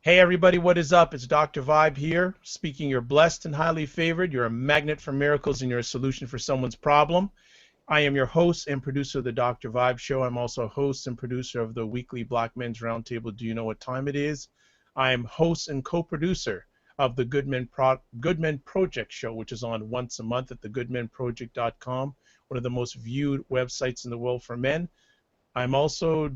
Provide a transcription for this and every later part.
Hey everybody, what is up? It's Dr. Vibe here, speaking. You're blessed and highly favored. You're a magnet for miracles and you're a solution for someone's problem. I am your host and producer of the Dr. Vibe Show. I'm also a host and producer of the weekly Black Men's Roundtable. Do you know what time it is? I am host and co-producer of the Good Men Project show, which is on once a month at thegoodmenproject.com, one of the most viewed websites in the world for men. I'm also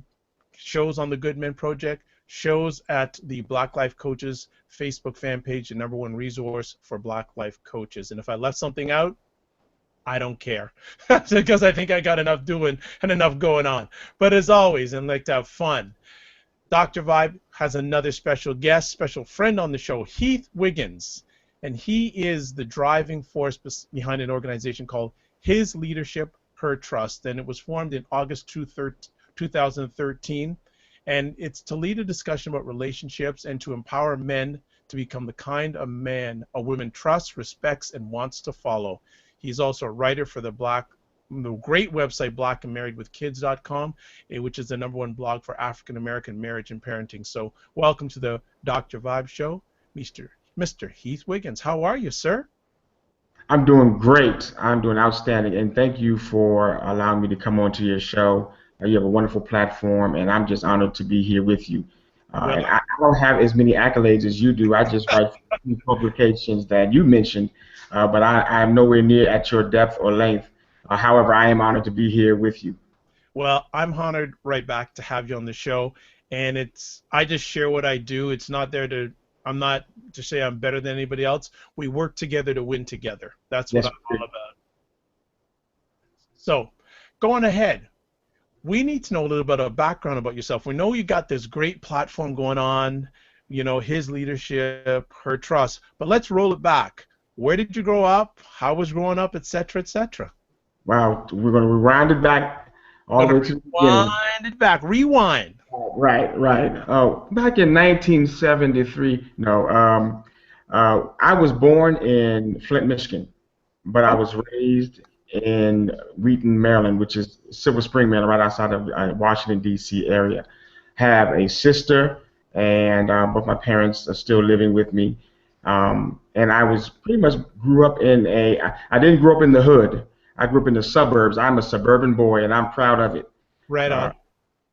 shows on the Good Men Project, shows at the Black Life Coaches Facebook fan page, the #1 resource for Black Life Coaches. And if I left something out, I don't care, because I think I got enough doing and enough going on. But as always, and like to have fun, Dr. Vibe has another special guest, special friend on the show, Heath Wiggins. And he is the driving force behind an organization called His Leadership, Her Trust. And it was formed in August 2013. And it's to lead a discussion about relationships and to empower men to become the kind of man a woman trusts, respects, and wants to follow. He's also a writer for the great website blackandmarriedwithkids.com, which is the #1 blog for African American marriage and parenting. So welcome to the Dr. Vibe Show, Mr. Heath Wiggins. How are you, sir? I'm doing great. I'm doing outstanding, and thank you for allowing me to come onto your show. You have a wonderful platform, and I'm just honored to be here with you. And I don't have as many accolades as you do. I just write a few publications that you mentioned, but I'm nowhere near at your depth or length. However, I am honored to be here with you. Well, I'm honored right back to have you on the show, and I just share what I do. I'm not to say I'm better than anybody else. We work together to win together. That's what I'm all about. So, going ahead, we need to know a little bit of background about yourself. We know you got this great platform going on, you know, His Leadership, Her Trust, but let's roll it back. Where did you grow up? How was growing up, etc., etc.? Wow, we're going to rewind it back all the way to the beginning. Rewind it back. Rewind. Right. Oh, back in 1973. No, I was born in Flint, Michigan, but I was raised in Wheaton, Maryland, which is Silver Spring, Maryland, right outside of Washington, D.C. area. Have a sister, and both my parents are still living with me. And I was pretty much grew up in I didn't grow up in the hood. I grew up in the suburbs. I'm a suburban boy, and I'm proud of it. Right on.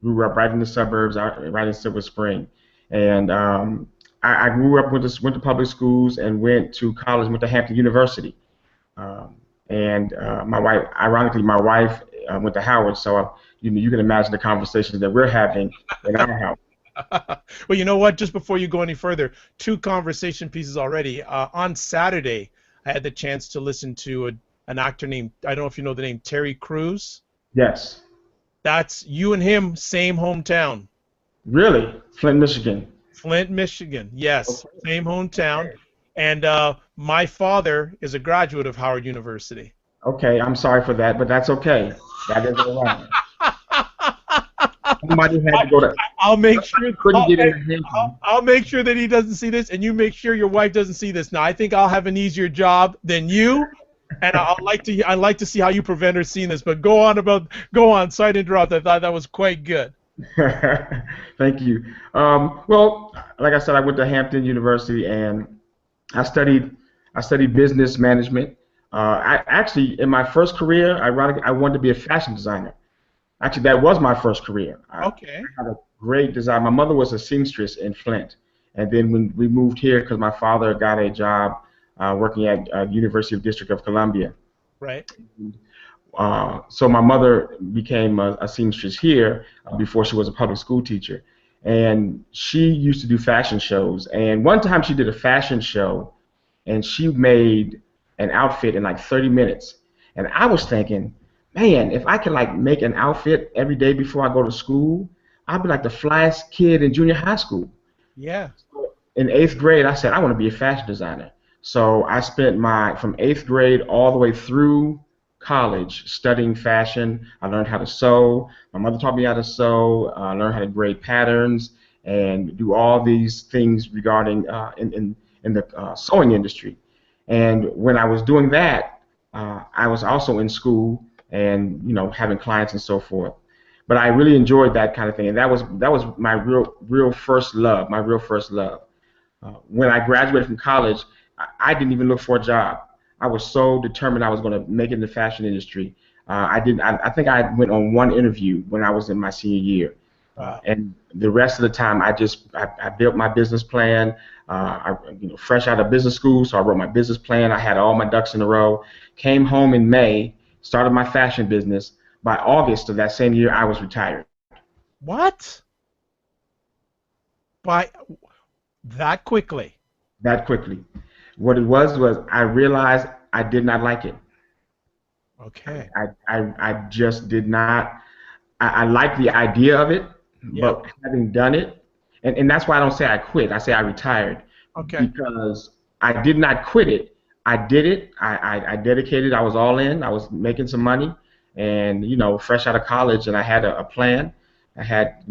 Grew up right in the suburbs, right in Silver Spring. And I grew up, went to public schools, and went to college, went to Hampton University. And my wife, ironically, went to Howard, so you can imagine the conversations that we're having in our house. Well, you know what? Just before you go any further, 2 conversation pieces already. On Saturday, I had the chance to listen to an actor named, I don't know if you know the name, Terry Crews. Yes. That's you and him, same hometown. Really? Flint, Michigan. Flint, Michigan. Yes, Okay. same hometown. And my father is a graduate of Howard University. Okay, I'm sorry for that, but that's okay. That is all right. Somebody had to go to. I'll make sure. I'll make sure that he doesn't see this, and you make sure your wife doesn't see this. Now, I think I'll have an easier job than you, and I'd like to see how you prevent her seeing this. But go on. Sorry to interrupt. I thought that was quite good. Thank you. Well, like I said, I went to Hampton University, and I studied business management. I actually, in my first career, ironically, I wanted to be a fashion designer. Actually, that was my first career. Okay. I had a great design. My mother was a seamstress in Flint, and then when we moved here, because my father got a job working at University of District of Columbia. Right. So my mother became a seamstress here before she was a public school teacher, and she used to do fashion shows. And one time she did a fashion show, and she made an outfit in like 30 minutes. And I was thinking, man, if I could like make an outfit every day before I go to school, I'd be like the flyest kid in junior high school. Yeah. In 8th grade, I said I want to be a fashion designer. So I spent from 8th grade all the way through college studying fashion. I learned how to sew. My mother taught me how to sew. I learned how to grade patterns and do all these things regarding in the sewing industry. And when I was doing that, I was also in school and having clients and so forth. But I really enjoyed that kind of thing, and that was my real first love, my real first love. when I graduated from college, I didn't even look for a job. I was so determined I was going to make it in the fashion industry. I didn't. I think I went on one interview when I was in my senior year, Wow. and the rest of the time I built my business plan. Fresh out of business school, so I wrote my business plan. I had all my ducks in a row. Came home in May, started my fashion business. By August of that same year, I was retired. What? By that quickly? That quickly. What it was I realized I did not like it. Okay. I just did not. I like the idea of it, Yep. but having done it, and that's why I don't say I quit. I say I retired Okay. because I did not quit it. I did it. I dedicated. I was all in. I was making some money, and fresh out of college, and I had a plan. I had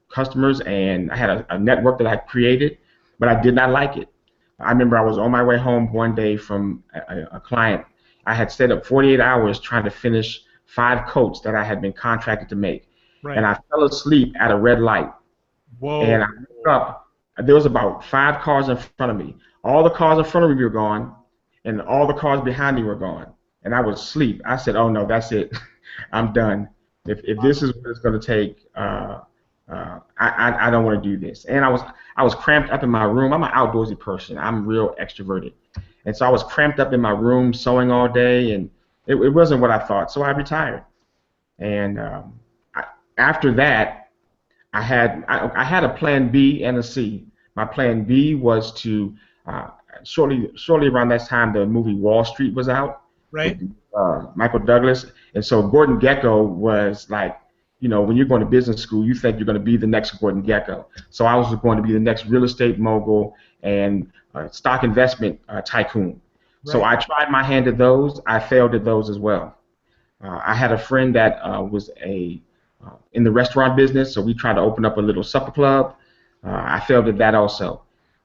customers, and I had a network that I created, but I did not like it. I remember I was on my way home one day from a client. I had stayed up 48 hours trying to finish 5 coats that I had been contracted to make. And Right. I fell asleep at a red light. And Whoa. I woke up, there was about 5 cars in front of me. All the cars in front of me were gone, and all the cars behind me were gone. And I was asleep. I said, oh no, that's it. I'm done. If this is what it's going to take, I don't want to do this. And I was cramped up in my room. I'm an outdoorsy person. I'm real extroverted. And so I was cramped up in my room sewing all day, and it wasn't what I thought. So I retired. And I, after that, I had a plan B and a C. My plan B was to shortly around that time the movie Wall Street was out with Right. Michael Douglas, and so Gordon Gekko was like, when you're going to business school, you think you're going to be the next Gordon Gekko. So I was going to be the next real estate mogul and stock investment tycoon. So Right. I tried my hand at those. I failed at those as well. I had a friend that was in the restaurant business, so we tried to open up a little supper club. I failed at that also.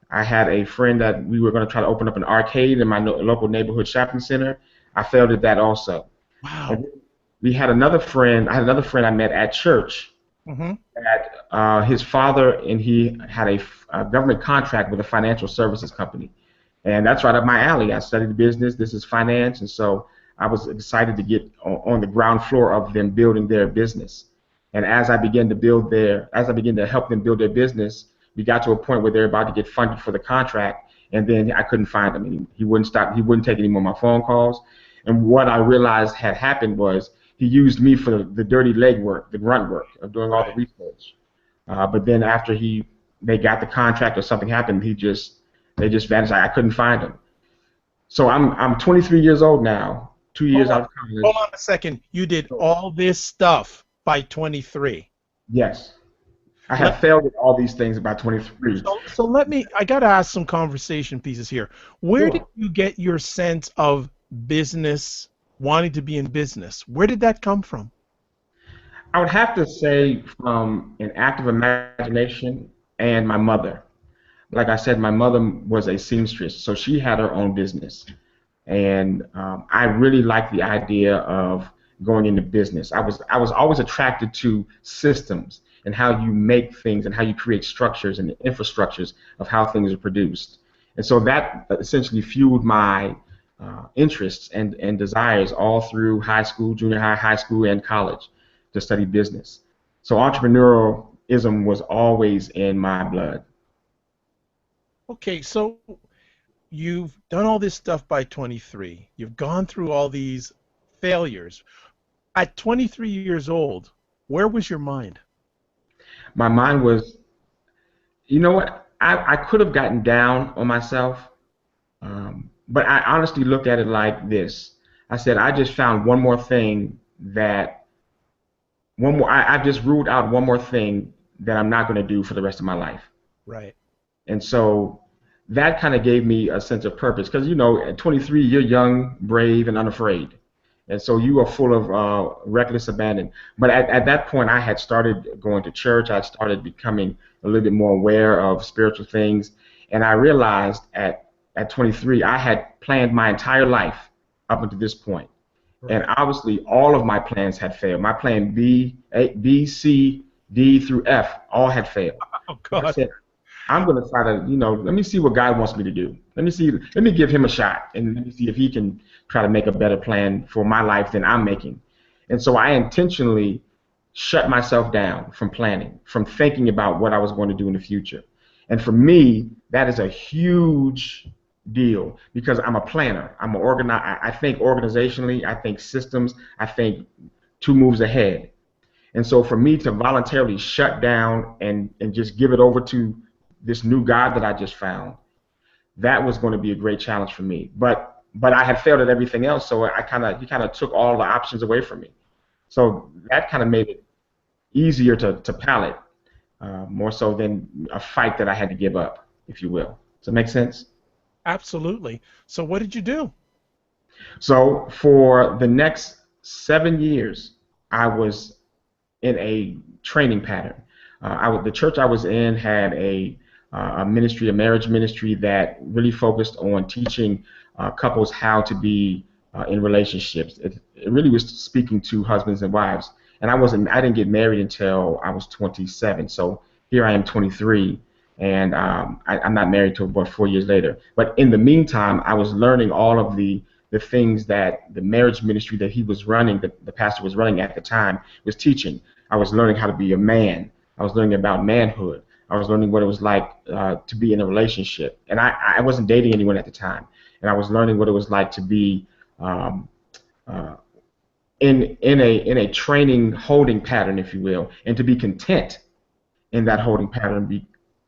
I had a friend that we were going to try to open up an arcade in my local neighborhood shopping center. I failed at that also. And Wow. we had another friend. I had another friend I met at church. Mm-hmm. That his father and he had a government contract with a financial services company, and that's right up my alley. I studied business. This is finance, and so I was excited to get on the ground floor of them building their business. And as I began to help them build their business, we got to a point where they're about to get funded for the contract, and then I couldn't find him. He wouldn't stop. He wouldn't take any more of my phone calls. And what I realized had happened was he used me for the dirty leg work, the grunt work of doing all the Right. research. But then after they got the contract or something happened, they just vanished. I couldn't find him. So I'm 23 years old now, 2 years Hold on. out of Hold college. on a second. You did So, all this stuff by 23. yes, I Let have failed at all these things by 23. so let me. I gotta ask some conversation pieces here. Where did Sure. you get your sense of business, wanting to be in business? Where did that come from? I would have to say from an active imagination and my mother. Like I said, my mother was a seamstress, so she had her own business. And I really liked the idea of going into business. I was always attracted to systems and how you make things and how you create structures and infrastructures of how things are produced. And so that essentially fueled my interests and desires all through high school, junior high, high school, and college to study business. So entrepreneurialism was always in my blood. Okay, so you've done all this stuff by 23. You've gone through all these failures. At 23 years old, where was your mind? My mind was, you know what? I could have gotten down on myself, but I honestly looked at it like this. I said, I just found one more thing that, I've just ruled out one more thing that I'm not going to do for the rest of my life. Right. And so that kind of gave me a sense of purpose because, at 23, you're young, brave, and unafraid. And so you are full of reckless abandon. But at that point, I had started going to church. I started becoming a little bit more aware of spiritual things. And I realized at 23, I had planned my entire life up until this point. And Right. obviously, all of my plans had failed. My plan B, C, D through F all had failed. Oh So I God. said, I'm going to try to, let me see what God wants me to do. Let me give him a shot, and let me see if he can try to make a better plan for my life than I'm making. And so I intentionally shut myself down from planning, from thinking about what I was going to do in the future. And for me, that is a huge deal because I'm a planner. I think organizationally, I think systems, I think two moves ahead. And so for me to voluntarily shut down and just give it over to this new God that I just found, that was going to be a great challenge for me. But I had failed at everything else, so he kind of took all the options away from me. So that kind of made it easier to palate, more so than a fight that I had to give up, if you will. Does that make sense? Absolutely. So what did you do? So for the next 7 years, I was in a training pattern. The church I was in had a ministry, a marriage ministry that really focused on teaching couples how to be in relationships. It really was speaking to husbands and wives. And I didn't get married until I was 27. So here I am 23, and I'm not married till about 4 years later. But in the meantime, I was learning all of the things that the marriage ministry that he was running, the pastor was running at the time, was teaching. I was learning how to be a man. I was learning about manhood. I was learning what it was like to be in a relationship. And I wasn't dating anyone at the time. And I was learning what it was like to be um, uh, in a training holding pattern, if you will, and to be content in that holding pattern,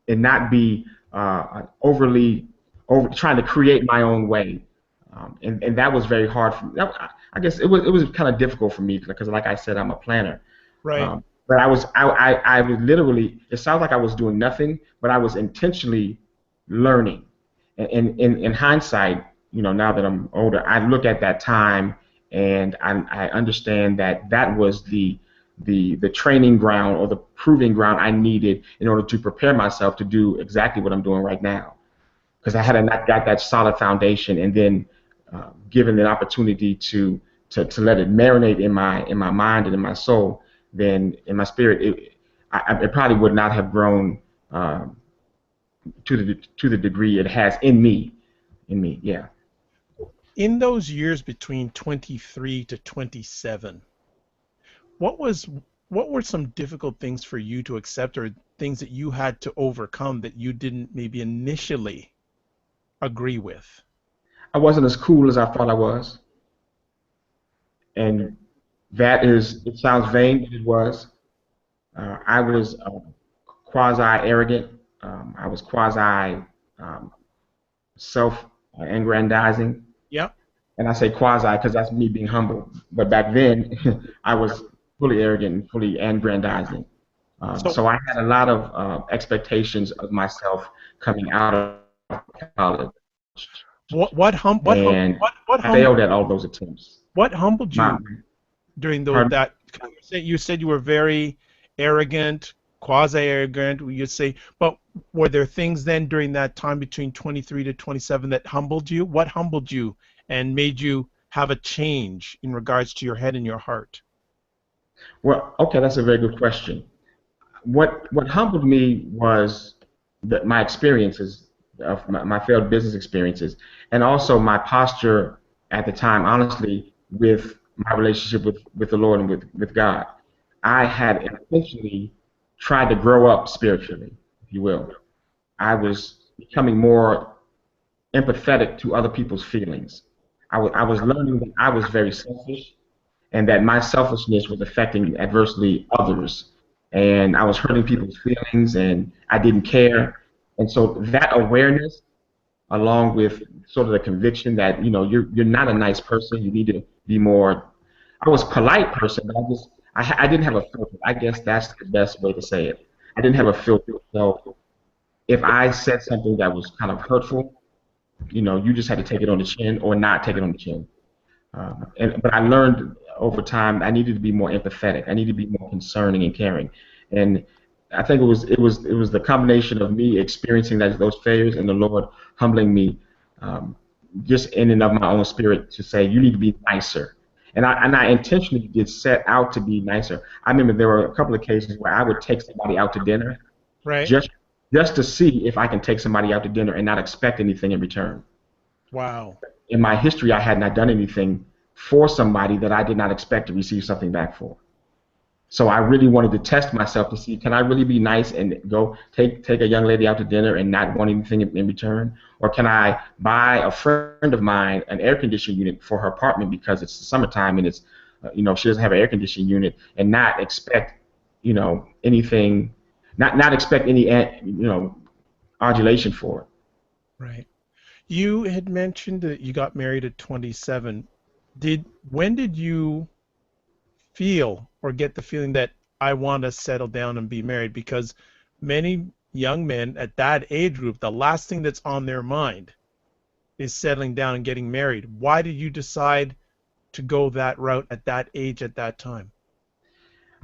and not be overly over trying to create my own way. And that was very hard for me. I guess it was kind of difficult for me because, like I said, I'm a planner. Right. But I was literally. It sounds like I was doing nothing, but I was intentionally learning. And in hindsight, now that I'm older, I look at that time and I understand that that was the training ground or the proving ground I needed in order to prepare myself to do exactly what I'm doing right now. Because I had not got that solid foundation, and then given the opportunity to let it marinate in my mind and in my soul, then in my spirit, it probably would not have grown to the degree it has in me. Yeah. In those years between 23 to 27, what was what were some difficult things for you to accept or things that you had to overcome that you didn't maybe initially agree with? I wasn't as cool as I thought I was, and it sounds vain, but it was. I was quasi arrogant. I was quasi um, self-aggrandizing. Yeah. And I say quasi because that's me being humble. But back then, I was fully arrogant and fully aggrandizing. So So I had a lot of expectations of myself coming out of college, what and I failed at all those attempts. what humbled My, you during pardon? that conversation? You said you were very arrogant, quasi-arrogant, you say, but were there things then during that time between 23 to 27 that humbled you? What humbled you and made you have a change in regards to your head and your heart? Well, okay, that's a very good question. What humbled me was my experiences of my failed business experiences, and also my posture at the time, honestly, with my relationship with the Lord and with God. I had intentionally tried to grow up spiritually, if you will. I was becoming more empathetic to other people's feelings. I was learning that I was very selfish and that my selfishness was affecting adversely others. And I was hurting people's feelings and I didn't care. And so that awareness, along with sort of the conviction that, you're not a nice person, you need to be more. I was a polite person, but I didn't have a filter. I guess that's the best way to say it. I didn't have a filter. So if I said something that was kind of hurtful, you just had to take it on the chin or not take it on the chin. But I learned over time I needed to be more empathetic. I needed to be more concerning and caring. And I think it was the combination of me experiencing those failures and the Lord humbling me, um, just in and of my own spirit to say you need to be nicer. And I intentionally did set out to be nicer. I remember there were a couple of occasions where I would take somebody out to dinner Right? just just to see if I can take somebody out to dinner and not expect anything in return. Wow. In my history, I had not done anything for somebody that I did not expect to receive something back for. So I really wanted to test myself to see, can I really be nice and go take a young lady out to dinner and not want anything in return? Or can I buy a friend of mine an air conditioning unit for her apartment because it's the summertime and it's, she doesn't have an air conditioning unit, and not expect, anything, not expect any, adulation for it. Right. You had mentioned that you got married at 27. When did you feel or get the feeling that I want to settle down and be married? Because many young men at that age group, the last thing that's on their mind is settling down and getting married. Why did you decide to go that route at that age at that time?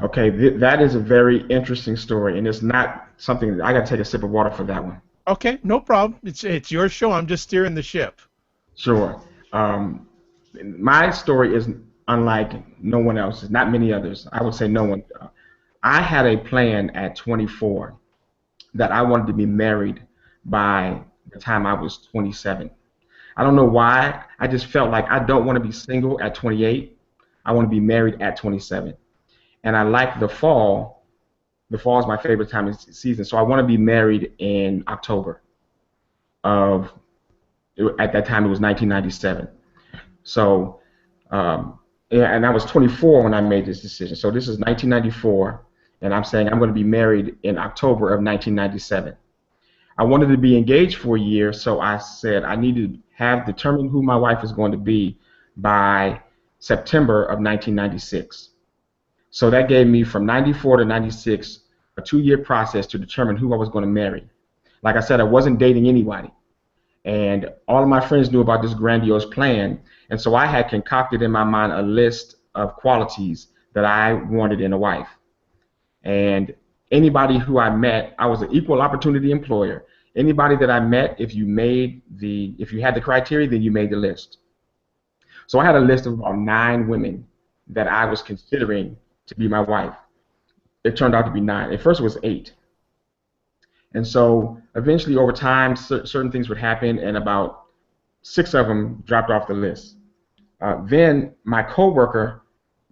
Okay, that is a very interesting story, and it's not something that I got to take a sip of water for that one. Okay, no problem. It's your show. I'm just steering the ship. Sure. Um, my story is unlike no one else's, not many others. I would say no one. I had a plan at 24 that I wanted to be married by the time I was 27. I don't know why. I just felt like I don't want to be single at 28. I want to be married at 27. And I like the fall. The fall is my favorite time of the season. So I want to be married in October of, at that time it was 1997. So, yeah, and I was 24 when I made this decision. So this is 1994, and I'm saying I'm going to be married in October of 1997. I wanted to be engaged for a year, so I said I need to have determined who my wife is going to be by September of 1996. So that gave me from 94 to 96 a 2-year process to determine who I was going to marry. Like I said, I wasn't dating anybody. And all of my friends knew about this grandiose plan. And so I had concocted in my mind a list of qualities that I wanted in a wife. And anybody who I met, I was an equal opportunity employer. Anybody that I met, if you had the criteria, then you made the list. So I had a list of about 9 women that I was considering to be my wife. It turned out to be 9. At first it was 8. And so eventually over time, certain things would happen, and about 6 of them dropped off the list. Then my coworker,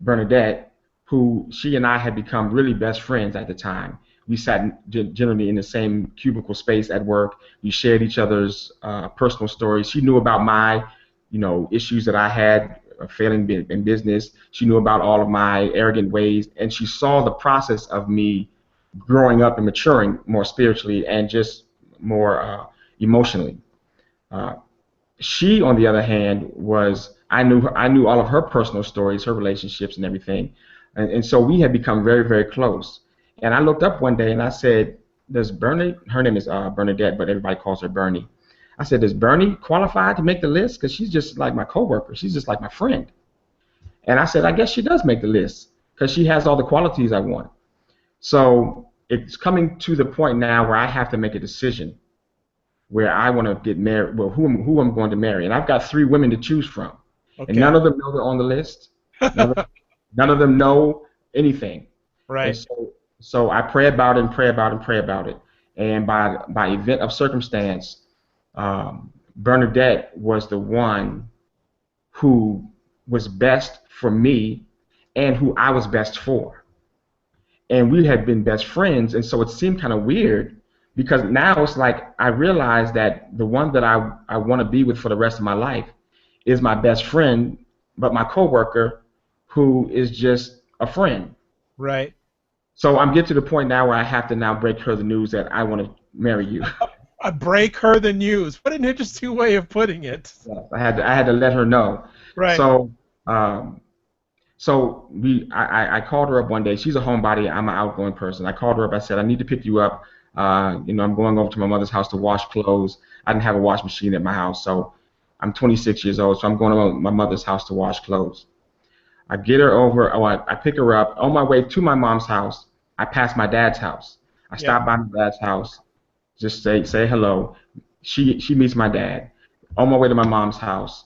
Bernadette, who she and I had become really best friends at the time. We sat generally in the same cubicle space at work. We shared each other's personal stories. She knew about my, issues that I had failing in business. She knew about all of my arrogant ways, and she saw the process of me growing up and maturing more spiritually and just more emotionally. Uh, she, on the other hand, I knew all of her personal stories, her relationships, and everything, and so we had become very, very close. And I looked up one day and I said, "Does Bernie?" Her name is Bernadette, but everybody calls her Bernie. I said, "Does Bernie qualify to make the list? Because she's just like my coworker. She's just like my friend." And I said, "I guess she does make the list because she has all the qualities I want." So it's coming to the point now where I have to make a decision where I want to get married, well, who I'm going to marry. And I've got 3 women to choose from. And Okay. none of them know they're on the list. None of them know anything. And Right. so I pray about it and pray about it and pray about it. And by event of circumstance, Bernadette was the one who was best for me and who I was best for. And we had been best friends, and so it seemed kind of weird because now it's like I realize that the one that I want to be with for the rest of my life is my best friend, but my coworker who is just a friend. Right. So I'm getting to the point now where I have to now break her the news that I want to marry you. I break her the news. What an interesting way of putting it. Yes, I had to let her know. Right. So um, I called her up one day. She's a homebody. I'm an outgoing person. I called her up. I said, I need to pick you up. I'm going over to my mother's house to wash clothes. I didn't have a wash machine at my house, so I'm 26 years old, so I'm going to my mother's house to wash clothes. I get her over. I pick her up. On my way to my mom's house, I pass my dad's house. I Yep. stop by my dad's house, just say hello. She meets my dad. On my way to my mom's house,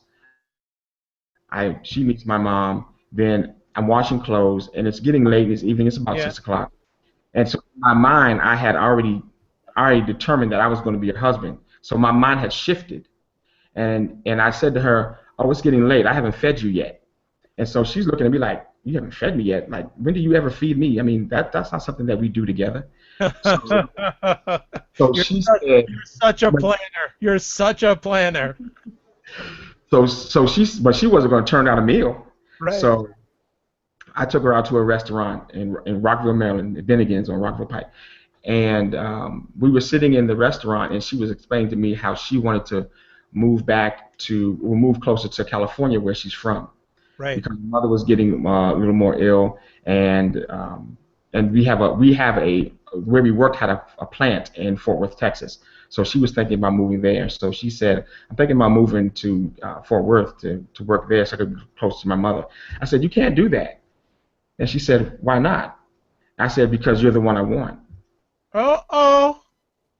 she meets my mom. Then I'm washing clothes, and it's getting late. It's evening. It's about Yeah. 6 o'clock. And so in my mind, I had already already determined that I was going to be her husband. So my mind had shifted, and I said to her, "Oh, it's getting late. I haven't fed you yet." And so she's looking at me like, "You haven't fed me yet? Like, when do you ever feed me? I mean, that's not something that we do together." So, so she said, You're such a planner. You're such a planner. but she wasn't going to turn down a meal. Right. So I took her out to a restaurant in Rockville, Maryland, Bennigan's on Rockville Pike. And we were sitting in the restaurant, and she was explaining to me how she wanted to move closer to California, where she's from, Right. because her mother was getting a little more ill, and we have a where we worked had a plant in Fort Worth, Texas. So she was thinking about moving there. So she said, "I'm thinking about moving to Fort Worth to work there, so I could be close to my mother." I said, "You can't do that." And she said, "Why not?" I said, "Because you're the one I want." Uh-oh.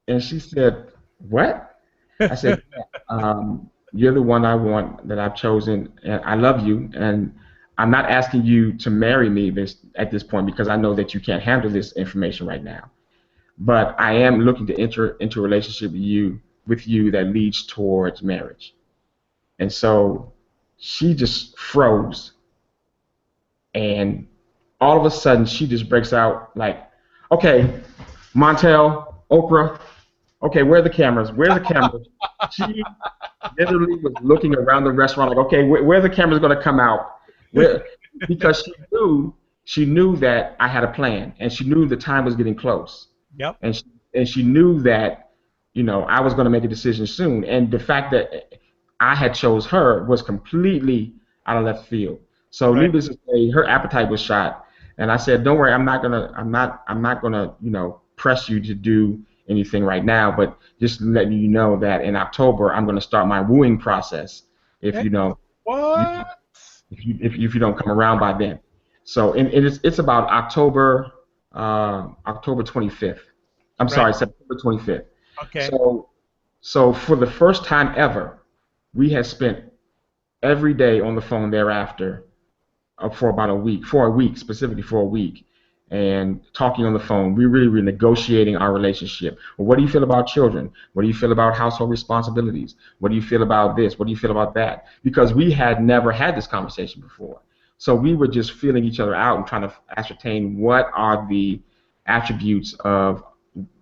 And she said, "What?" I said, "Yeah, you're the one I want, that I've chosen, and I love you, and I'm not asking you to marry me at this point, because I know that you can't handle this information right now. But I am looking to enter into a relationship with you that leads towards marriage." And so she just froze, and all of a sudden she just breaks out like, "Okay, Montel, Oprah, okay, where are the cameras? Where are the cameras?" She literally was looking around the restaurant like, "Okay, where are the cameras going to come out?" Where, because she knew that I had a plan, and she knew the time was getting close, Yep. and she knew that, I was going to make a decision soon, and the fact that I had chose her was completely out of left field. So Right. needless to say, her appetite was shot, and I said, "Don't worry, I'm not gonna press you to do anything right now, but just letting you know that in October I'm going to start my wooing process if Eh, you know you, What? if you don't come around by then." So it's about October 25th. I'm Right. sorry, September 25th. Okay. So for the first time ever, we had spent every day on the phone thereafter, for about a week, specifically for a week, and talking on the phone. We really were negotiating our relationship. Well, what do you feel about children? What do you feel about household responsibilities? What do you feel about this? What do you feel about that? Because we had never had this conversation before. So we were just feeling each other out and trying to ascertain what are the attributes of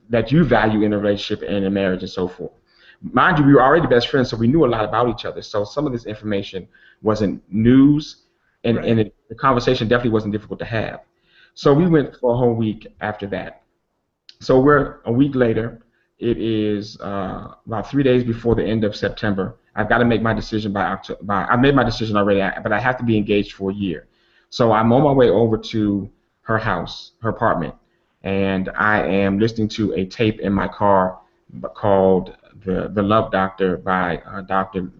that you value in a relationship and in marriage and so forth. Mind you, we were already best friends, so we knew a lot about each other. So some of this information wasn't news, Right. the conversation definitely wasn't difficult to have. So we went for a whole week after that. So we're a week later. It is about 3 days before the end of September. I've got to make my decision by October. I made my decision already, but I have to be engaged for a year. So I'm on my way over to her house, her apartment, and I am listening to a tape in my car called "The Love Doctor" by Dr.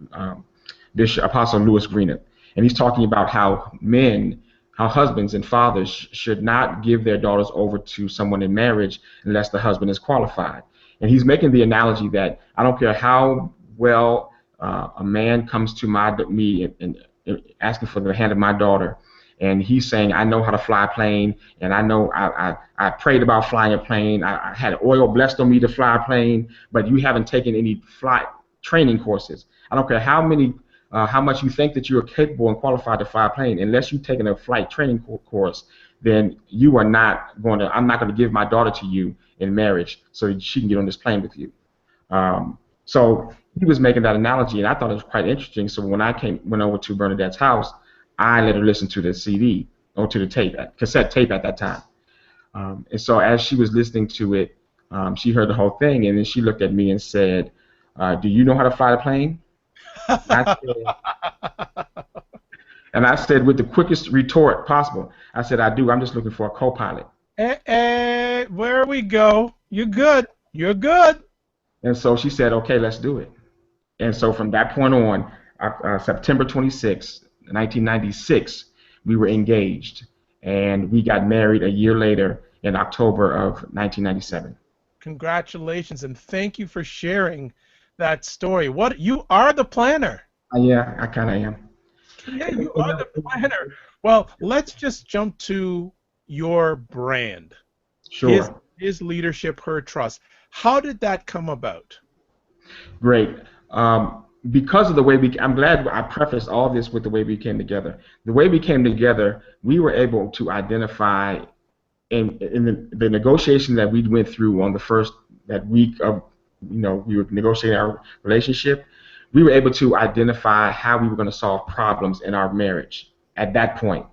Bishop Apostle Louis Greenup, and he's talking about how husbands and fathers should not give their daughters over to someone in marriage unless the husband is qualified. And he's making the analogy that I don't care how well a man comes to me and asking for the hand of my daughter, and he's saying, "I know how to fly a plane, and I know I prayed about flying a plane. I had oil blessed on me to fly a plane, but you haven't taken any flight training courses. I don't care how much you think that you're capable and qualified to fly a plane. Unless you've taken a flight training course, then you are not going to. I'm not going to give my daughter to you in marriage so that she can get on this plane with you." So he was making that analogy, and I thought it was quite interesting. So when I went over to Bernadette's house, I let her listen to the CD or to the cassette tape at that time. And so as she was listening to it, she heard the whole thing, and then she looked at me and said, "Do you know how to fly a plane?" I said, And I said, with the quickest retort possible, I said, "I do. I'm just looking for a co-pilot." Where we go. You're good. You're good. And so she said, "Okay, let's do it." And so from that point on, September 26, 1996, we were engaged, and we got married a year later in October of 1997. Congratulations, and thank you for sharing that story. What you are the planner. Yeah, I kind of am. Yeah, you are the planner. Well, let's just jump to your brand. His Sure. his leadership, her trust. How did that come about? Great. Because of the way I'm glad I prefaced all this with the way we came together. The way we came together, we were able to identify in the negotiation that we went through on the first that week of, we were negotiating our relationship. We were able to identify how we were going to solve problems in our marriage at that point.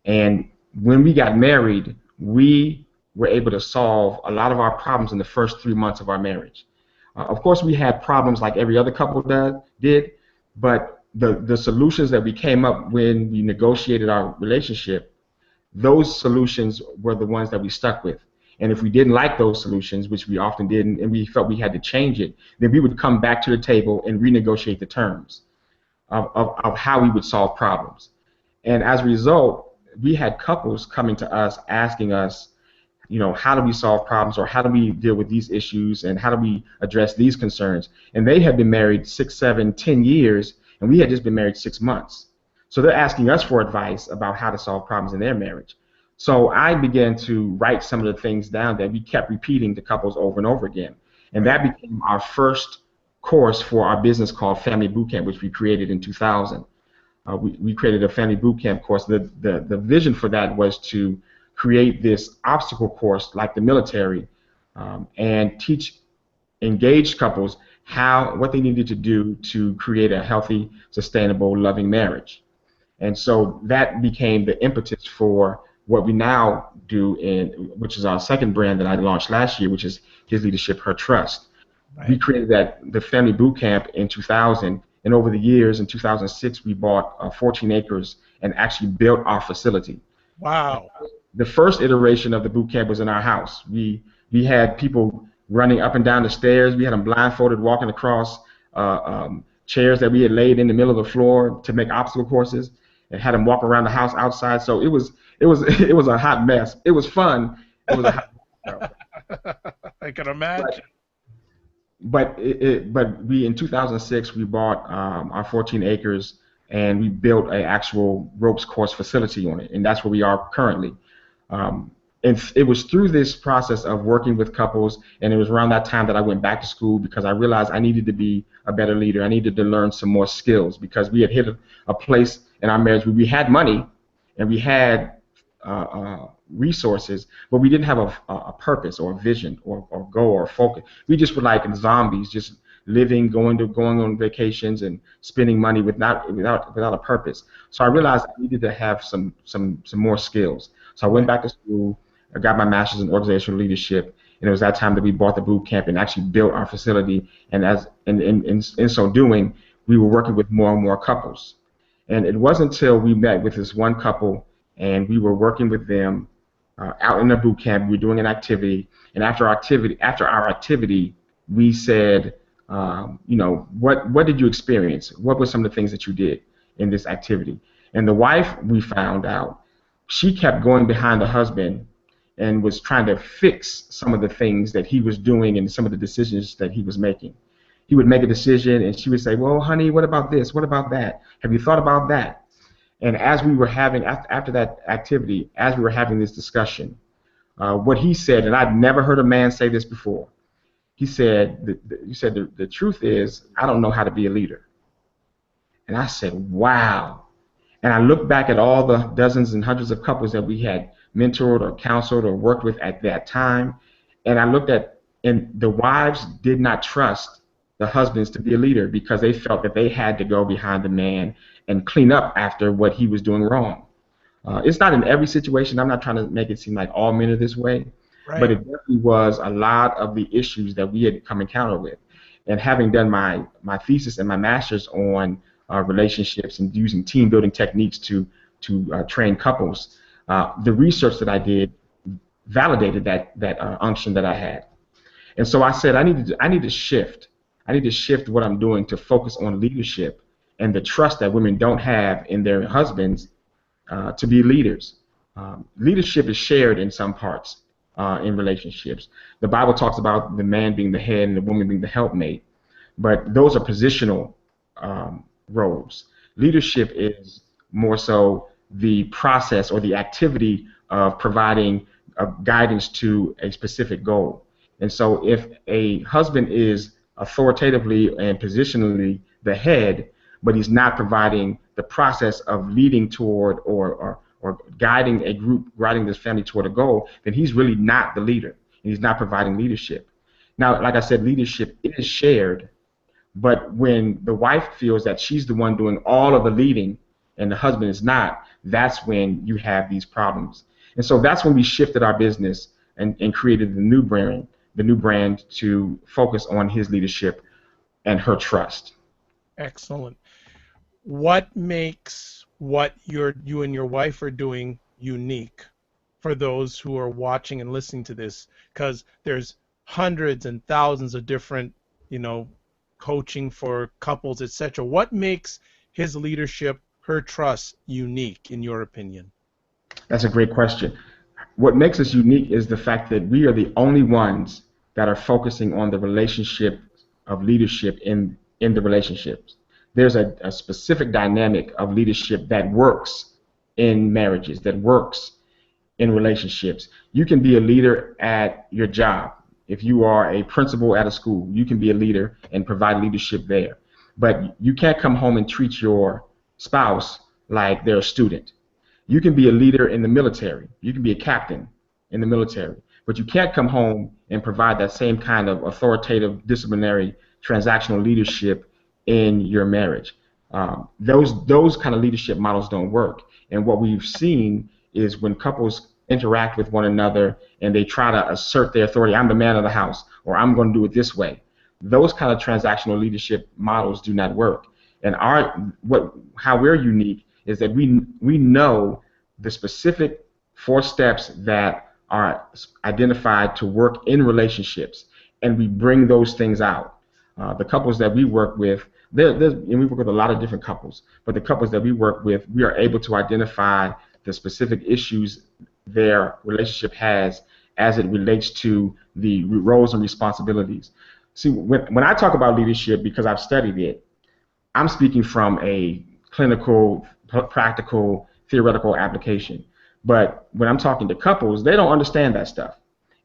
And when we got married, we were able to solve a lot of our problems in the first 3 months of our marriage. Of course, we had problems like every other couple did, but the solutions that we came up when we negotiated our relationship, those solutions were the ones that we stuck with. And if we didn't like those solutions, which we often did, and we felt we had to change it, then we would come back to the table and renegotiate the terms of how we would solve problems. And as a result, we had couples coming to us asking us, how do we solve problems, or how do we deal with these issues, and how do we address these concerns? And they had been married 6, 7, 10 years, and we had just been married 6 months. So they're asking us for advice about how to solve problems in their marriage. So I began to write some of the things down that we kept repeating to couples over and over again. And that became our first course for our business called Family Bootcamp, which we created in 2000. We created a Family Bootcamp course. The vision for that was to create this obstacle course like the military, and teach engaged couples what they needed to do to create a healthy, sustainable, loving marriage. And so that became the impetus for what we now do, which is our second brand that I launched last year, which is His Leadership, Her Trust. Right. We created the Family Bootcamp in 2000, and over the years, in 2006, we bought 14 acres and actually built our facility. Wow. The first iteration of the boot camp was in our house. We had people running up and down the stairs. We had them blindfolded, walking across chairs that we had laid in the middle of the floor to make obstacle courses, and had them walk around the house outside. So it was a hot mess. It was fun. It was a hot mess. I can imagine. But we, in 2006, we bought our 14 acres, and we built an actual ropes course facility on it, and that's where we are currently. And it was through this process of working with couples, and it was around that time that I went back to school, because I realized I needed to be a better leader. I needed to learn some more skills, because we had hit a place in our marriage where we had money and we had resources, but we didn't have a purpose or a vision or goal or focus. We just were like zombies, just living, going on vacations and spending money without a purpose. So I realized I needed to have some more skills. So I went back to school. I got my master's in organizational leadership, and it was that time that we bought the boot camp and actually built our facility. And in so doing, we were working with more and more couples. And it wasn't until we met with this one couple, and we were working with them out in the boot camp. We were doing an activity, and after our activity, we said, what did you experience? What were some of the things that you did in this activity? And the wife, we found out, she kept going behind the husband and was trying to fix some of the things that he was doing and some of the decisions that he was making. He would make a decision, and she would say, well, honey, what about this? What about that? Have you thought about that? And as we were having, after that activity, as we were having this discussion, what he said, and I'd never heard a man say this before, he said, the truth is, I don't know how to be a leader. And I said, wow. And I looked back at all the dozens and hundreds of couples that we had mentored or counseled or worked with at that time, and I looked at, and the wives did not trust the husbands to be a leader, because they felt that they had to go behind the man and clean up after what he was doing wrong. It's not in every situation. I'm not trying to make it seem like all men are this way, right. But it definitely was a lot of the issues that we had come encounter with. And having done my thesis and my master's on relationships and using team building techniques to train couples, the research that I did validated that unction that I had. And so I said, I need to shift. I need to shift what I'm doing to focus on leadership and the trust that women don't have in their husbands to be leaders. Leadership is shared in some parts in relationships. The Bible talks about the man being the head and the woman being the helpmate, but those are positional roles. Leadership is more so the process or the activity of providing guidance to a specific goal. And so if a husband is authoritatively and positionally the head, but he's not providing the process of leading toward or guiding a group, guiding this family toward a goal, then he's really not the leader. And he's not providing leadership. Now, like I said, leadership is shared, but when the wife feels that she's the one doing all of the leading and the husband is not, that's when you have these problems. And so that's when we shifted our business and created the new brand to focus on his leadership and her trust. Excellent. What makes what you and your wife are doing unique for those who are watching and listening to this? Because there's hundreds and thousands of different, coaching for couples, etc. What makes his leadership, her trust, unique in your opinion? That's a great question. What makes us unique is the fact that we are the only ones that are focusing on the relationship of leadership in the relationships. There's a specific dynamic of leadership that works in marriages, that works in relationships. You can be a leader at your job. If you are a principal at a school, you can be a leader and provide leadership there. But you can't come home and treat your spouse like they're a student. You can be a leader in the military. You can be a captain in the military. But you can't come home and provide that same kind of authoritative, disciplinary, transactional leadership in your marriage. Those kind of leadership models don't work. And what we've seen is when couples interact with one another and they try to assert their authority, I'm the man of the house, or I'm going to do it this way. Those kind of transactional leadership models do not work. And how we're unique is that we know the specific 4 steps that are identified to work in relationships, and we bring those things out. The couples that we work with, and we work with a lot of different couples, but the couples that we work with, we are able to identify the specific issues their relationship has as it relates to the roles and responsibilities. See, when I talk about leadership, because I've studied it, I'm speaking from a clinical, practical, theoretical application. But when I'm talking to couples, they don't understand that stuff.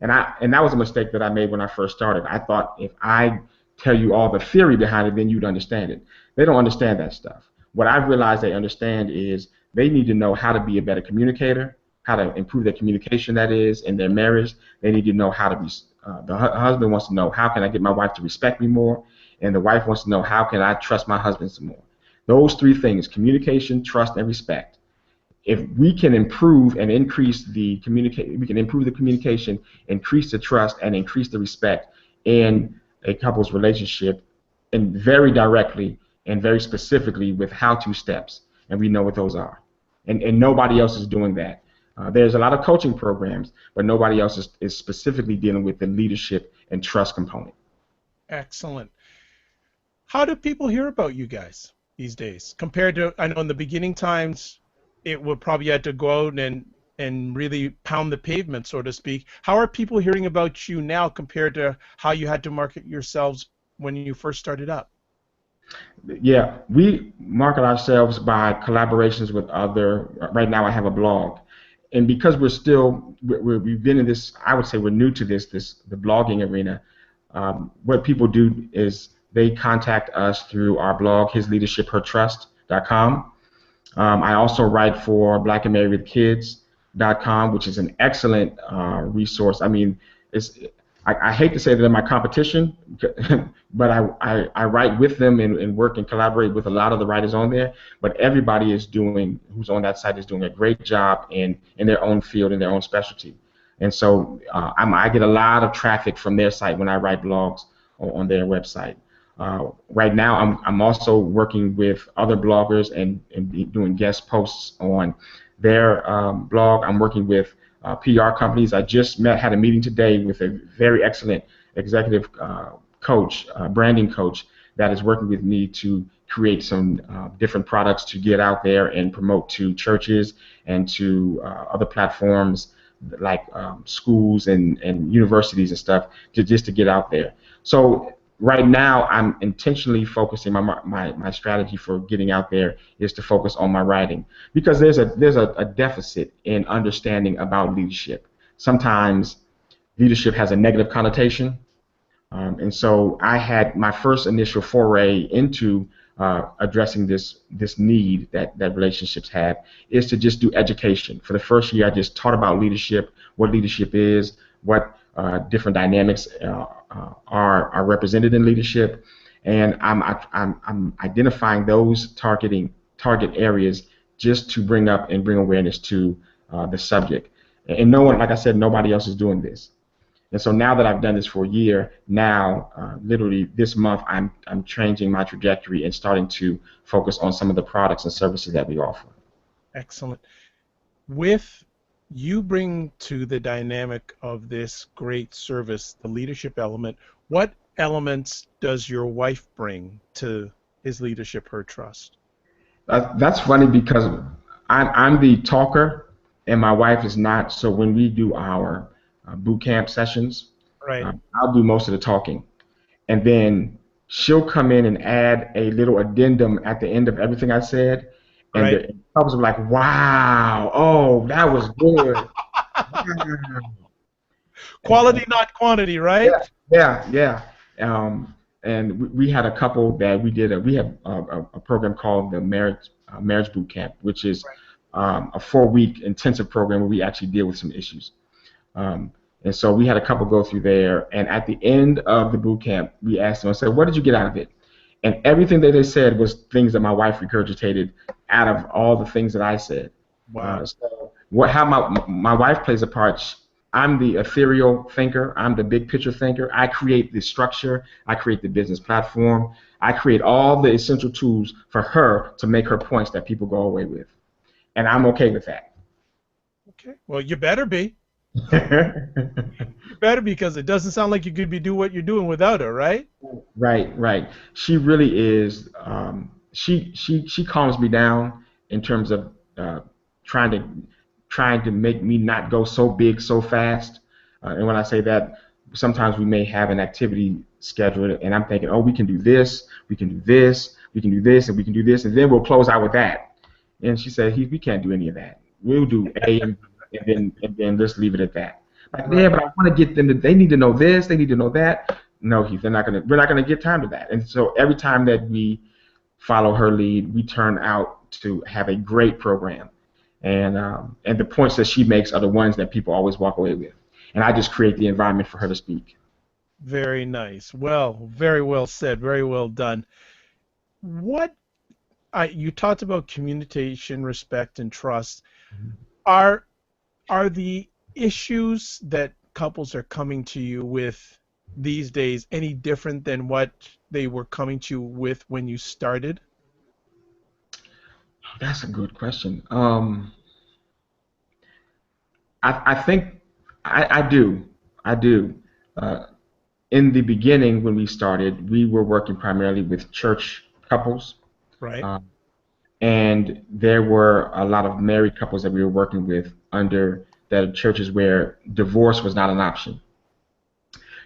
And that was a mistake that I made when I first started. I thought if I tell you all the theory behind it, then you'd understand it. They don't understand that stuff. What I've realized they understand is they need to know how to be a better communicator, how to improve their communication, that is, in their marriage. They need to know how to be, the husband wants to know, how can I get my wife to respect me more? And the wife wants to know, how can I trust my husband some more? Those 3 things, communication, trust, and respect. If we can improve and increase the communication, increase the trust, and increase the respect in a couple's relationship, and very directly and very specifically with how-to steps, and we know what those are. And nobody else is doing that. There's a lot of coaching programs, but nobody else is specifically dealing with the leadership and trust component. Excellent. How do people hear about you guys these days compared to, I know in the beginning times, it would probably had to go out and really pound the pavement, so to speak. How are people hearing about you now compared to how you had to market yourselves when you first started up? Yeah, we market ourselves by collaborations with right now I have a blog. And because we've been in this, I would say we're new to the blogging arena, what people do is they contact us through our blog, hisleadershiphertrust.com. I also write for blackandmarriedwithkids.com, which is an excellent resource. I mean, I hate to say that they're my competition, but I write with them and work and collaborate with a lot of the writers on there. But everybody who's on that site is doing a great job in their own field, in their own specialty. And so I get a lot of traffic from their site when I write blogs on their website. Right now, I'm also working with other bloggers and doing guest posts on their blog. I'm working with PR companies. I just had a meeting today with a very excellent executive coach, branding coach, that is working with me to create some different products to get out there and promote to churches and to other platforms like schools and universities and stuff, just to get out there. So right now, I'm intentionally focusing my strategy for getting out there is to focus on my writing, because there's a deficit in understanding about leadership. Sometimes leadership has a negative connotation. And so I had my first initial foray into addressing this need that relationships have is to just do education. For the first year, I just taught about leadership, what leadership is, what different dynamics are represented in leadership, and I'm identifying those target areas just to bring up and bring awareness to the subject. And no one, like I said, nobody else is doing this. And so now that I've done this for a year, now literally this month I'm changing my trajectory and starting to focus on some of the products and services that we offer. Excellent. With you bring to the dynamic of this great service the leadership element, what elements does your wife bring to his leadership, her trust? That's funny because I'm the talker and my wife is not. So when we do our boot camp sessions, Right. I'll do most of the talking. And then she'll come in and add a little addendum at the end of everything I said, and Right. the couples are like, "Wow, oh, that was good." Wow. Quality, not quantity, Yeah, right? yeah, yeah. And we had a couple that we have a program called the marriage boot camp, which is a 4-week intensive program where we actually deal with some issues. Um, and so we had a couple go through there, and at the end of the boot camp, we asked them, I said, "What did you get out of it?" And everything that they said was things that my wife regurgitated out of all the things that I said. Wow. So how my wife plays a part. I'm the ethereal thinker. I'm the big picture thinker. I create the structure. I create the business platform. I create all the essential tools for her to make her points that people go away with, and I'm okay with that. Okay. Well, you better be. You better, because it doesn't sound like you could be doing what you're doing without her, right? Right, right. She really is. She calms me down in terms of uh, trying to trying to make me not go so big so fast. And when I say that, sometimes we may have an activity scheduled, and I'm thinking, oh, we can do this, we can do this, we can do this, and we can do this, and then we'll close out with that. And she said, we can't do any of that. We'll do A and then just leave it at that. Like, yeah, Right. but I want to get them to. They need to know this. They need to know that. No, Heath, we're not gonna get time to that. And so every time that we follow her lead, we turn out to have a great program. And the points that she makes are the ones that people always walk away with. And I just create the environment for her to speak. Very nice. Well, very well said. Very well done. What you talked about communication, respect, and trust. Are are the issues that couples are coming to you with these days any different than what they were coming to you with when you started? That's a good question. I think I do. I do. Uh, in the beginning, when we started, we were working primarily with church couples. Right. Um, and there were a lot of married couples that we were working with under that churches where divorce was not an option.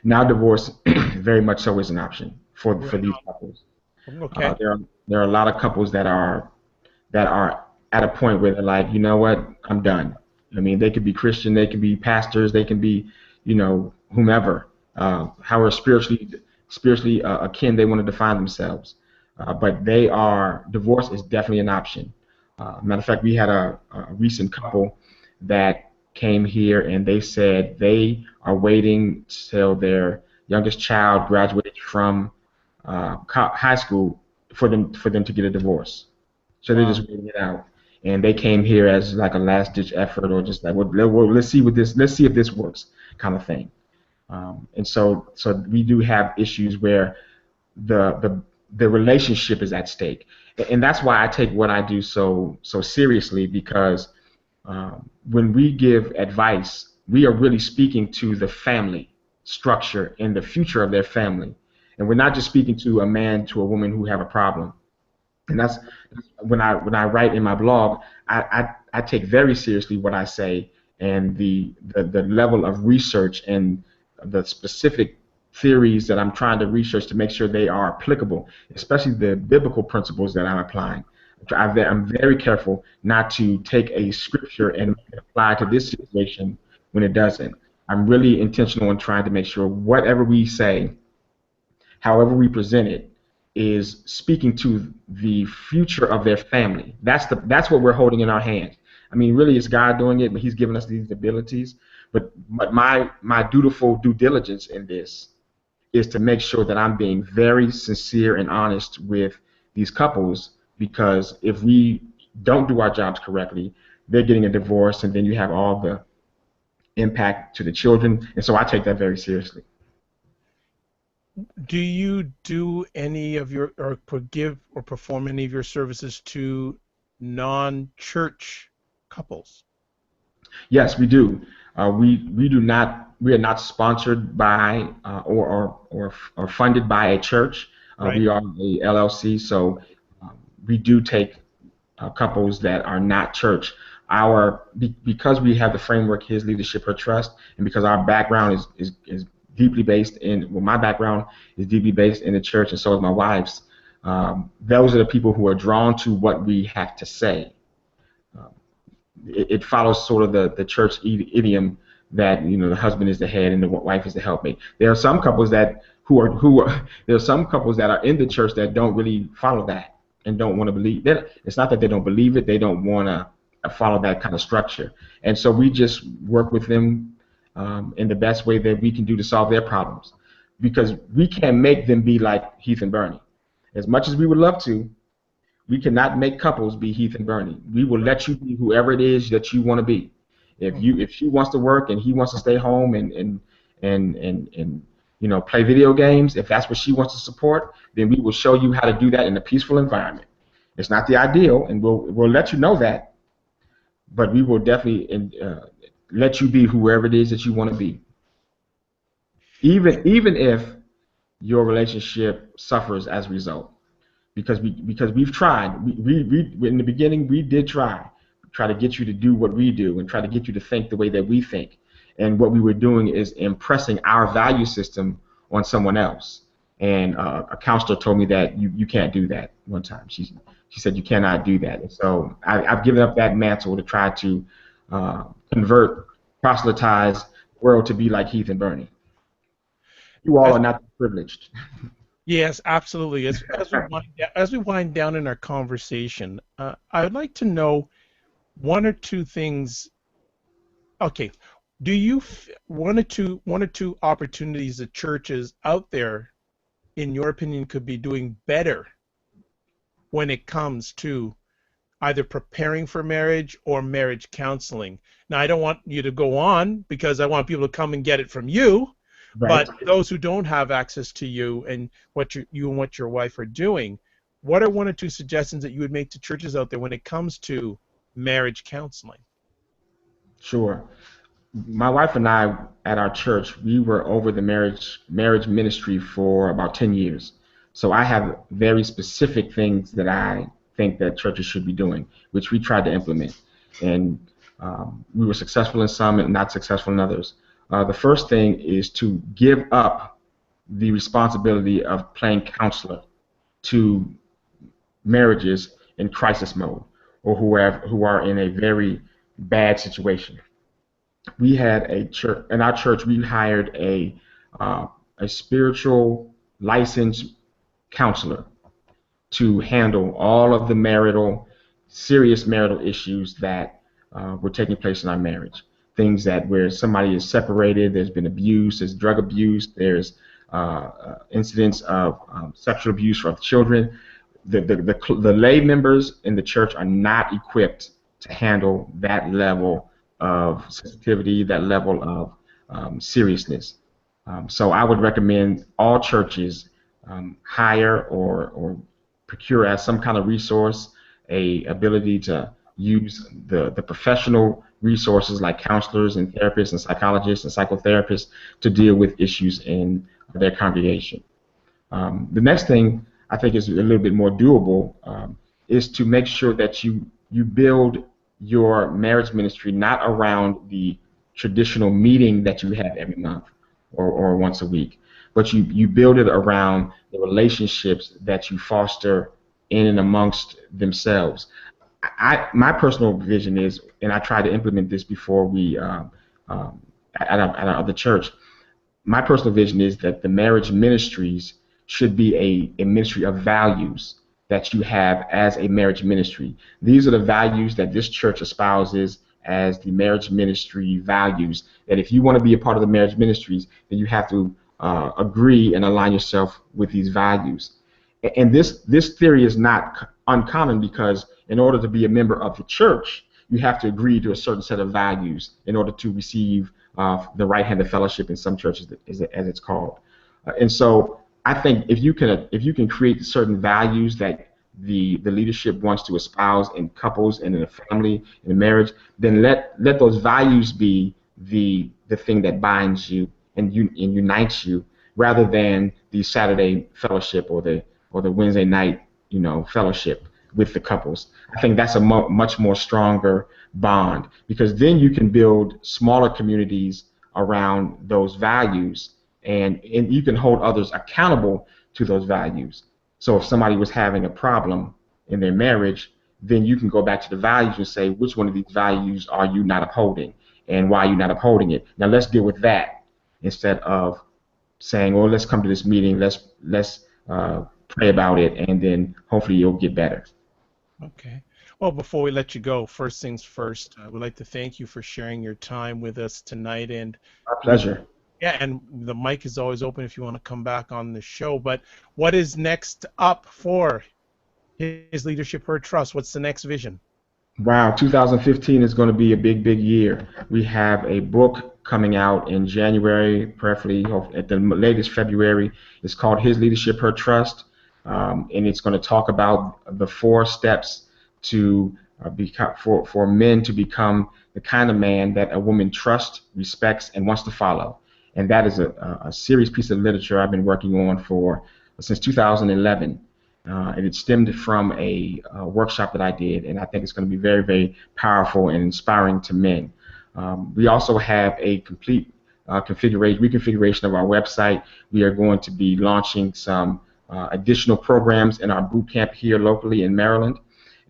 Now divorce very much so is an option for Right. these couples. Okay. There are a lot of couples that are at a point where they're like, you know what, I'm done. I mean, they could be Christian, they could be pastors, they can be, whomever, however spiritually akin they want to define themselves. But divorce is definitely an option. Matter of fact, we had a recent couple that came here and they said they are waiting till their youngest child graduated from high school for them to get a divorce. So they're Wow. just waiting it out. And they came here as like a last ditch effort, or just like, let's see if this works, kind of thing. And so we do have issues where the relationship is at stake, and that's why I take what I do so seriously, because when we give advice, we are really speaking to the family structure and the future of their family, and we're not just speaking to a man to a woman who have a problem. And that's when I write in my blog, I take very seriously what I say, and the level of research and the specific theories that I'm trying to research to make sure they are applicable, especially the biblical principles that I'm applying. I'm very careful not to take a scripture and make it apply to this situation when it doesn't. I'm really intentional in trying to make sure whatever we say, however we present it, is speaking to the future of their family. That's what we're holding in our hands. I mean, really, it's God doing it, but He's given us these abilities. But my dutiful due diligence in this is to make sure that I'm being very sincere and honest with these couples, because if we don't do our jobs correctly, they're getting a divorce, and then you have all the impact to the children, and so I take that very seriously. Do you do any of your, or give or perform any of your services to non-church couples? Yes, we do. We do not, we are not sponsored by or funded by a church. Right. We are a LLC, so we do take couples that are not church. Because we have the framework, His Leadership, Her Trust, and because our background is deeply based in, well, my background is deeply based in the church, and so is my wife's. Those are the people who are drawn to what we have to say. It follows sort of the church idiom that, you know, the husband is the head and the wife is the helpmate. There are some couples that there are some couples that are in the church that don't really follow that and don't want to believe that. It's not that they don't believe it; they don't want to follow that kind of structure. And so we just work with them in the best way that we can do to solve their problems, because we can't make them be like Heath and Bernie. As much as we would love to, we cannot make couples be Heath and Bernie. We will let you be whoever it is that you want to be. If she wants to work and he wants to stay home and you know, play video games, if that's what she wants to support, then we will show you how to do that in a peaceful environment. It's not the ideal, and we'll let you know that, but we will definitely let you be whoever it is that you want to be. Even if your relationship suffers as a result, because we've tried. We in the beginning we did try to get you to do what we do and try to get you to think the way that we think. And what we were doing is impressing our value system on someone else. And a counselor told me that you can't do that one time. She said you cannot do that. And so I've given up that mantle to try to proselytize the world to be like Heath and Bernie. You all As, are not privileged. yes, absolutely. As we wind down in our conversation, I would like to know one or two things. Okay, do you one or two opportunities that churches out there, in your opinion, could be doing better when it comes to either preparing for marriage or marriage counseling? Now, I don't want you to go on because I want people to come and get it from you. Right. But those who don't have access to you and what you and what your wife are doing, what are one or two suggestions that you would make to churches out there when it comes to marriage counseling? Sure. My wife and I at our church, we were over the marriage ministry for about 10 years. So I have very specific things that I think that churches should be doing, which we tried to implement. And we were successful in some and not successful in others. The first thing is to give up the responsibility of playing counselor to marriages in crisis mode, or who are in a very bad situation. We had a church in our church. We hired a spiritual licensed counselor to handle all of the serious marital issues that were taking place in our marriage. Things that where somebody is separated, there's been abuse, there's drug abuse, there's incidents of sexual abuse of children. The lay members in the church are not equipped to handle that level of sensitivity, that level of seriousness. So I would recommend all churches hire or procure as some kind of resource a ability to use the professional resources like counselors and therapists and psychologists and psychotherapists to deal with issues in their congregation. The next thing I think is a little bit more doable is to make sure that you build your marriage ministry not around the traditional meeting that you have every month or once a week, but you build it around the relationships that you foster in and amongst themselves. My personal vision is, and I tried to implement this before we at another church. My personal vision is that the marriage ministries should be a ministry of values that you have as a marriage ministry. These are the values that this church espouses as the marriage ministry values. That if you want to be a part of the marriage ministries, then you have to agree and align yourself with these values. And this theory is not uncommon because in order to be a member of the church, you have to agree to a certain set of values in order to receive the right hand of fellowship in some churches, as it's called. And so I think if you can create certain values that the leadership wants to espouse in couples and in a family, in a marriage, then let those values be the thing that binds you and unites you, rather than the Saturday fellowship or the Wednesday night fellowship with the couples. I think that's a much more stronger bond, because then you can build smaller communities around those values, and you can hold others accountable to those values. So if somebody was having a problem in their marriage, then you can go back to the values and say, which one of these values are you not upholding, and why are you not upholding it? Now let's deal with that, instead of saying, well, let's come to this meeting, let's pray about it, and then hopefully you'll get better. Okay. Well, before we let you go, first things first, I would like to thank you for sharing your time with us tonight. And Our pleasure. yeah, and the mic is always open if you want to come back on the show. But what is next up for His Leadership Her Trust? What's the next vision? Wow, 2015 is going to be a big year. We have a book coming out in January, preferably at the latest February. It's called His Leadership Her Trust, and it's going to talk about the 4 steps to for men to become the kind of man that a woman trusts, respects, and wants to follow. And that is a serious piece of literature I've been working on since 2011. And it stemmed from a workshop that I did, and I think it's going to be very powerful and inspiring to men. We also have a complete reconfiguration of our website. We are going to be launching some additional programs in our boot camp here locally in Maryland,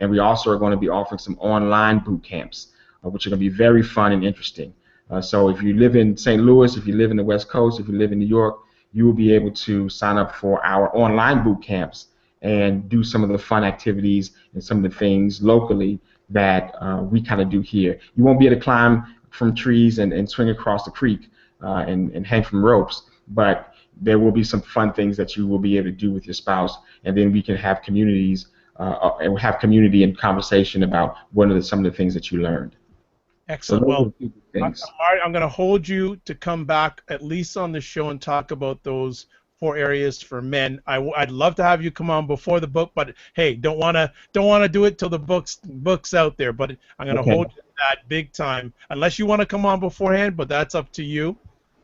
and we also are going to be offering some online boot camps, which are going to be very fun and interesting. So if you live in St. Louis, if you live in the West Coast, if you live in New York, you will be able to sign up for our online boot camps and do some of the fun activities and some of the things locally that we kind of do here. You won't be able to climb from trees and swing across the creek and hang from ropes, but there will be some fun things that you will be able to do with your spouse, and then we can have communities and have community and conversation about what are some of the things that you learned. Excellent. So Well, I'm going to hold you to come back at least on the show and talk about those 4 areas for men. I'd love to have you come on before the book, but hey, don't want to do it till the book's out there. But I'm going to hold you to that big time, unless you want to come on beforehand. But that's up to you.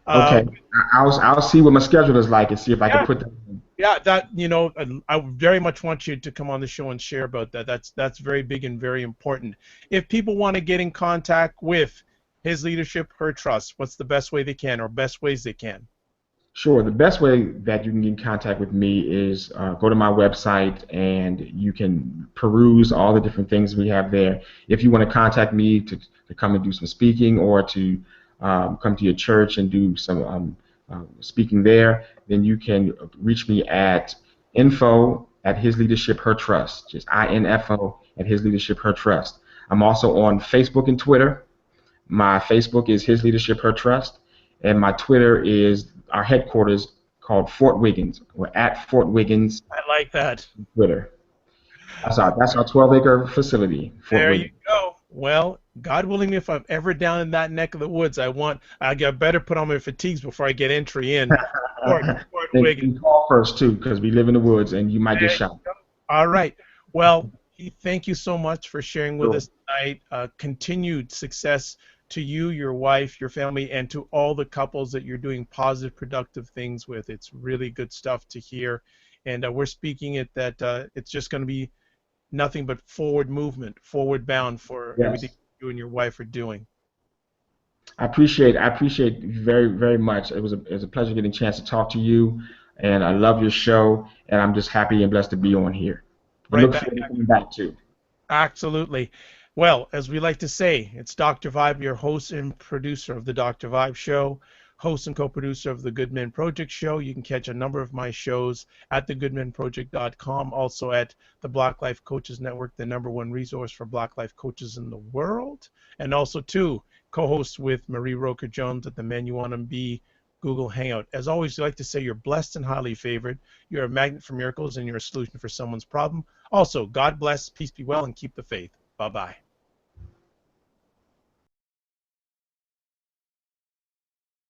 Okay, I'll see what my schedule is like and see if I can put that in. Yeah, I very much want you to come on the show and share about that. That's very big and very important. If people want to get in contact with His Leadership, Her Trust, what's the best way they can, or best ways they can? Sure. The best way that you can get in contact with me is go to my website, and you can peruse all the different things we have there. If you want to contact me to come and do some speaking, or to come to your church and do some speaking there, then you can reach me at info@His Leadership Her Trust, just info at His Leadership Her Trust. I'm also on Facebook and Twitter. My Facebook is His Leadership Her Trust, and my Twitter is our headquarters called Fort Wiggins. We're at Fort Wiggins. I like that. Twitter. That's our 12-acre facility. Fort Wiggins. You go. Well, God willing, if I'm ever down in that neck of the woods, I better put on my fatigues before I get entry in. Fort Wiggins. Call first too, because we live in the woods, and you might get shot. All right. Well, thank you so much for sharing with us tonight. Continued success to you, your wife, your family, and to all the couples that you're doing positive, productive things with. It's really good stuff to hear, and we're speaking it that it's just going to be nothing but forward movement, forward bound for everything you and your wife are doing. I appreciate very much. It was a pleasure getting a chance to talk to you, and I love your show, and I'm just happy and blessed to be on here. I look forward to coming back too. Absolutely. Well, as we like to say, it's Dr. Vibe, your host and producer of the Dr. Vibe Show, host and co-producer of the Good Men Project Show. You can catch a number of my shows at thegoodmenproject.com, also at the Black Life Coaches Network, the #1 resource for Black Life coaches in the world, and also too co-host with Marie Roker Jones at the Men You Want to Be Google Hangout. As always, we like to say you're blessed and highly favored. You're a magnet for miracles, and you're a solution for someone's problem. Also, God bless, peace be well, and keep the faith. Bye-bye.